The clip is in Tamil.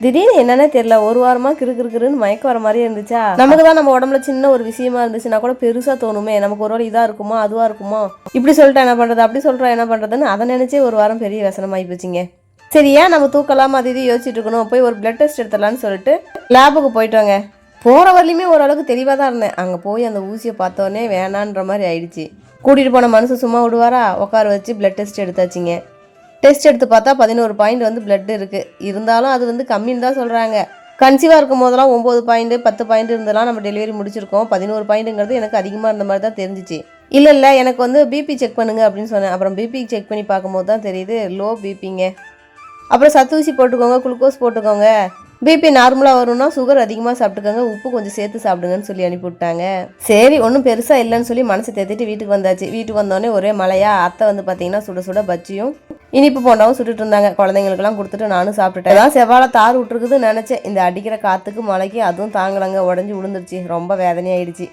திடீர்னு என்னன்னே தெரியல, ஒரு வாரமா கிறுன்னு மயக்கம் வர மாதிரியே இருந்துச்சா. நமக்கு தான் நம்ம உடம்புல சின்ன ஒரு விஷயமா இருந்துச்சுன்னா கூட பெருசா தோணுமே, நமக்கு ஒரு வேளை இதா இருக்குமோ அதுவா இருக்குமோ, இப்படி சொல்லிட்டா என்ன பண்றது, அப்படி சொல்றா என்ன பண்றதுன்னு அதை நினைச்சே ஒரு வாரம் பெரிய விசனமாயி போச்சுங்க. சரி, ஏன் நம்ம தூக்கலாம் அது இது யோசிச்சுட்டு இருக்கணும், போய் ஒரு பிளட் டெஸ்ட் எடுத்துடலான்னு சொல்லிட்டு லேபுக்கு போயிட்டோங்க. போற வரலையுமே ஓரளவுக்கு தெளிவாக தான் இருந்தேன். அங்கே போய் அந்த ஊசியை பார்த்தோன்னே வேணான்ற மாதிரி ஆயிடுச்சு. கூட்டிகிட்டு போன மனுஷன் சும்மா விடுவாரா, உட்கார வச்சு பிளட் டெஸ்ட் எடுத்தாச்சுங்க. டெஸ்ட் எடுத்து பார்த்தா 11 பாயிண்ட் வந்து பிளட் இருக்குது. இருந்தாலும் அது வந்து கம்மின்னு தான் சொல்கிறாங்க. கன்சீவாக இருக்கும் போதெல்லாம் 9 பாயிண்ட் 10 பாயிண்ட் இருந்தெல்லாம் நம்ம டெலிவரி முடிச்சிருக்கோம். 11 பாயிண்ட்டுங்கிறது எனக்கு அதிகமாக இருந்த மாதிரி தான் தெரிஞ்சிச்சு. இல்லை எனக்கு வந்து பிபி செக் பண்ணுங்க அப்படின்னு சொன்னேன். அப்புறம் பிபி செக் பண்ணி பார்க்கும்போது தான் தெரியுது லோ பிபிங்க. அப்புறம் சத்தூசி போட்டுக்கோங்க, குளுக்கோஸ் போட்டுக்கோங்க, பிபி நார்மலாக வரும்னா சுகர் அதிகமாக சாப்பிட்டுக்கோங்க, உப்பு கொஞ்சம் சேர்த்து சாப்பிடுங்கன்னு சொல்லி அனுப்பிவிட்டாங்க. சரி, ஒன்றும் பெருசாக இல்லைன்னு சொல்லி மனசை தேத்திட்டு வீட்டுக்கு வந்தாச்சு. வீட்டுக்கு வந்தோடனே ஒரே மழையா. அத்தை வந்து பார்த்தீங்கன்னா சுட சுட பஜ்ஜியும் இனிப்பு போண்டாவும் சுட்டுட்டு இருந்தாங்க. குழந்தைங்களுக்கெல்லாம் கொடுத்துட்டு நானும் சாப்பிட்டுட்டேன். அதான் செவ்வாழை தார் விட்டுருக்குதுன்னு நினச்சேன். இந்த அடிக்கிற காற்றுக்கு மழைக்கு அதுவும் தாங்கலைங்க, உடஞ்சி விழுந்துருச்சு. ரொம்ப வேதனையாயிடுச்சு.